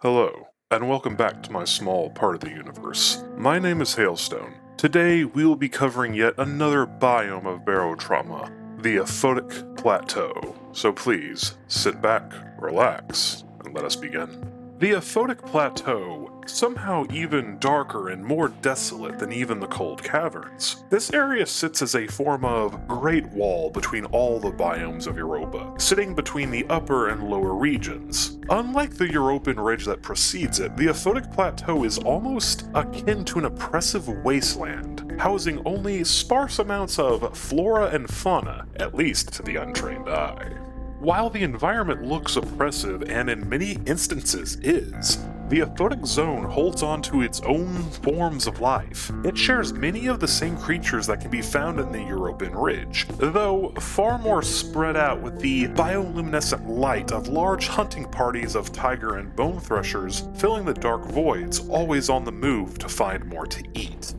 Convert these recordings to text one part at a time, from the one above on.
Hello, and welcome back to my small part of the universe. My name is Hailstone. Today, we will be covering yet another biome of Barotrauma, the Aphotic Plateau. So please, sit back, relax, and let us begin. The Aphotic Plateau, somehow even darker and more desolate than even the cold caverns. This area sits as a form of great wall between all the biomes of Europa, sitting between the upper and lower regions. Unlike the European ridge that precedes it, the Aphotic Plateau is almost akin to an oppressive wasteland, housing only sparse amounts of flora and fauna, at least to the untrained eye. While the environment looks oppressive and in many instances is, the Aphotic Zone holds on to its own forms of life. It shares many of the same creatures that can be found in the European ridge, though far more spread out with the bioluminescent light of large hunting parties of tiger and bone threshers filling the dark voids, always on the move to find more to eat.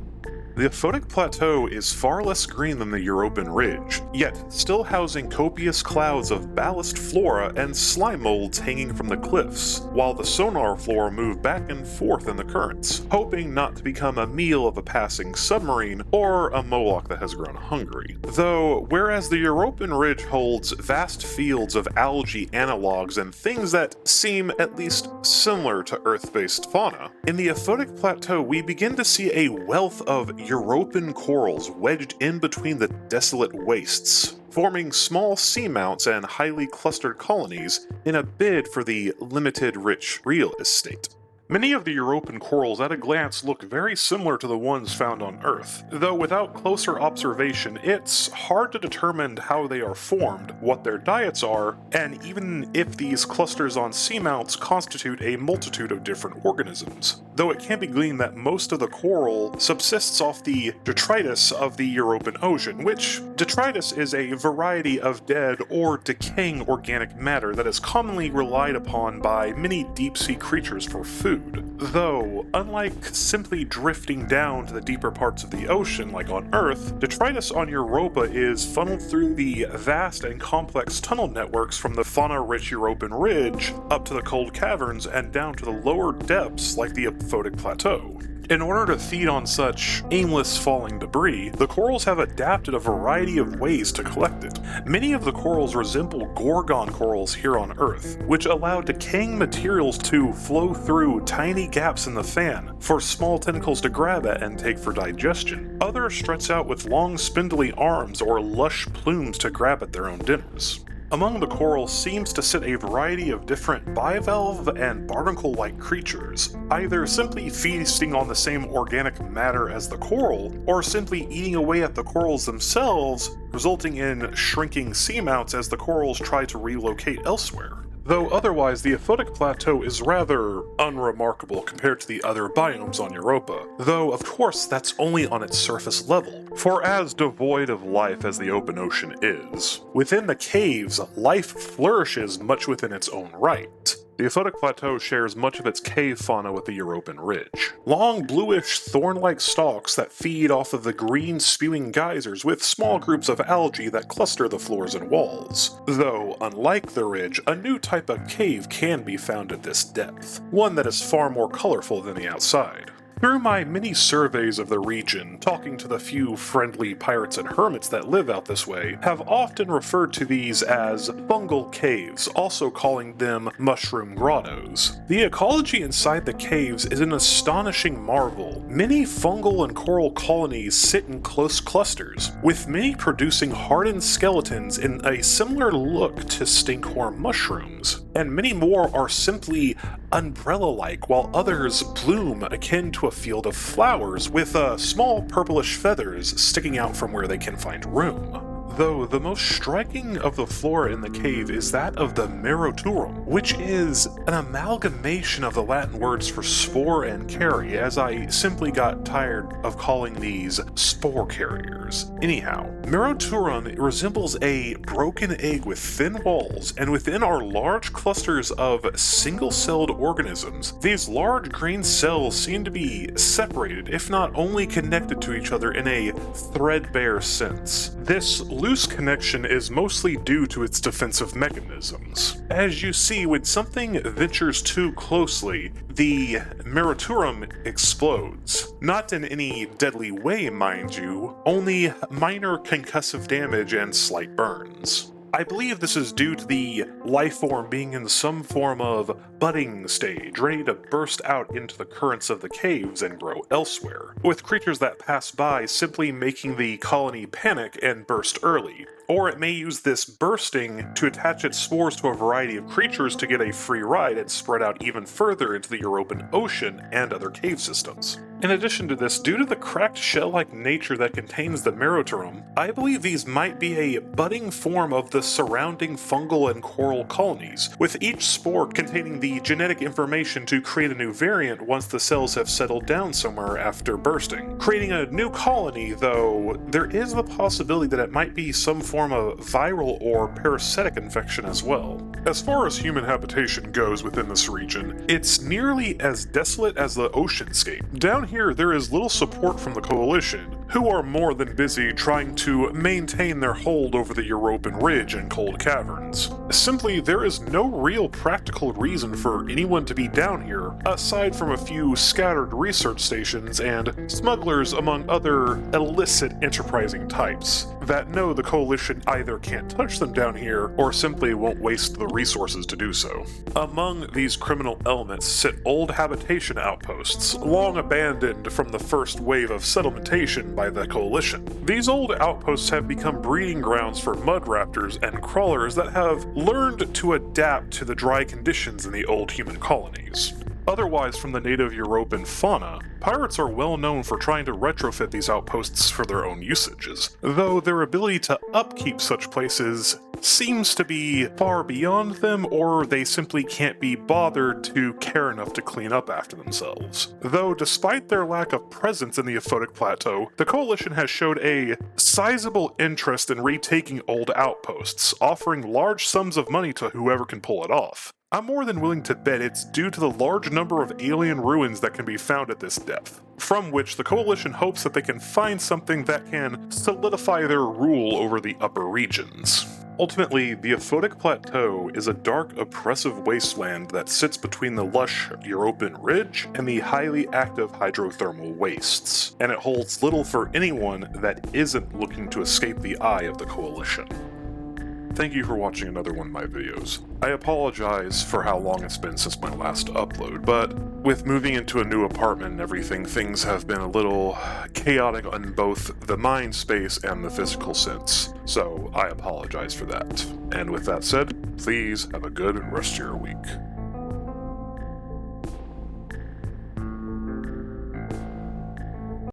The Aphotic Plateau is far less green than the European ridge, yet still housing copious clouds of ballast flora and slime molds hanging from the cliffs, while the sonar flora move back and forth in the currents, hoping not to become a meal of a passing submarine or a Moloch that has grown hungry. Though, whereas the European ridge holds vast fields of algae analogs and things that seem at least similar to Earth-based fauna, in the Aphotic Plateau we begin to see a wealth of European corals wedged in between the desolate wastes, forming small seamounts and highly clustered colonies in a bid for the limited rich real estate. Many of the European corals at a glance look very similar to the ones found on Earth, though without closer observation it's hard to determine how they are formed, what their diets are, and even if these clusters on seamounts constitute a multitude of different organisms, though it can be gleaned that most of the coral subsists off the detritus of the European Ocean, which detritus is a variety of dead or decaying organic matter that is commonly relied upon by many deep-sea creatures for food. Though, unlike simply drifting down to the deeper parts of the ocean like on Earth, detritus on Europa is funneled through the vast and complex tunnel networks from the fauna-rich European ridge up to the cold caverns and down to the lower depths like the Aphotic Plateau. In order to feed on such aimless falling debris, the corals have adapted a variety of ways to collect it. Many of the corals resemble gorgon corals here on Earth, which allow decaying materials to flow through tiny gaps in the fan for small tentacles to grab at and take for digestion. Others stretch out with long spindly arms or lush plumes to grab at their own dinners. Among the corals seems to sit a variety of different bivalve and barnacle-like creatures, either simply feasting on the same organic matter as the coral, or simply eating away at the corals themselves, resulting in shrinking seamounts as the corals try to relocate elsewhere. Though otherwise the Aphotic Plateau is rather unremarkable compared to the other biomes on Europa, though of course that's only on its surface level, for as devoid of life as the open ocean is, within the caves life flourishes much within its own right. The Aphotic Plateau shares much of its cave fauna with the European ridge. Long bluish thorn-like stalks that feed off of the green spewing geysers with small groups of algae that cluster the floors and walls. Though, unlike the ridge, a new type of cave can be found at this depth, one that is far more colorful than the outside. Through my many surveys of the region, talking to the few friendly pirates and hermits that live out this way, have often referred to these as fungal caves, also calling them mushroom grottos. The ecology inside the caves is an astonishing marvel. Many fungal and coral colonies sit in close clusters, with many producing hardened skeletons in a similar look to stinkhorn mushrooms, and many more are simply umbrella-like, while others bloom akin to a field of flowers with small purplish feathers sticking out from where they can find room. Though the most striking of the flora in the cave is that of the Barotrauma, which is an amalgamation of the Latin words for spore and carry, as I simply got tired of calling these spore carriers. Anyhow, Barotrauma resembles a broken egg with thin walls, and within are large clusters of single-celled organisms. These large green cells seem to be separated, if not only connected to each other in a threadbare sense. This loose connection is mostly due to its defensive mechanisms. As you see, when something ventures too closely, the Barotrauma explodes. Not in any deadly way, mind you, only minor concussive damage and slight burns. I believe this is due to the life form being in some form of budding stage, ready to burst out into the currents of the caves and grow elsewhere, with creatures that pass by simply making the colony panic and burst early. Or it may use this bursting to attach its spores to a variety of creatures to get a free ride and spread out even further into the European Ocean and other cave systems. In addition to this, due to the cracked shell-like nature that contains the Barotrauma, I believe these might be a budding form of the surrounding fungal and coral colonies, with each spore containing the genetic information to create a new variant once the cells have settled down somewhere after bursting. Creating a new colony, though, there is the possibility that it might be some form of viral or parasitic infection as well. As far as human habitation goes within this region, it's nearly as desolate as the oceanscape. Down here, there is little support from the Coalition, who are more than busy trying to maintain their hold over the European Ridge and cold caverns. Simply, there is no real practical reason for anyone to be down here, aside from a few scattered research stations and smugglers among other illicit enterprising types that know the Coalition either can't touch them down here or simply won't waste the resources to do so. Among these criminal elements sit old habitation outposts, long abandoned from the first wave of settlementation by the Coalition. These old outposts have become breeding grounds for mud raptors and crawlers that have learned to adapt to the dry conditions in the old human colonies. Otherwise, from the native European fauna, pirates are well known for trying to retrofit these outposts for their own usages, though their ability to upkeep such places seems to be far beyond them, or they simply can't be bothered to care enough to clean up after themselves. Though despite their lack of presence in the Aphotic Plateau, the Coalition has showed a sizable interest in retaking old outposts, offering large sums of money to whoever can pull it off. I'm more than willing to bet it's due to the large number of alien ruins that can be found at this depth, from which the Coalition hopes that they can find something that can solidify their rule over the upper regions. Ultimately, the Aphotic Plateau is a dark, oppressive wasteland that sits between the lush European Ridge and the highly active hydrothermal wastes, and it holds little for anyone that isn't looking to escape the eye of the Coalition. Thank you for watching another one of my videos. I apologize for how long it's been since my last upload, but with moving into a new apartment and everything, things have been a little chaotic on both the mind space and the physical sense, so I apologize for that. And with that said, please have a good rest of your week.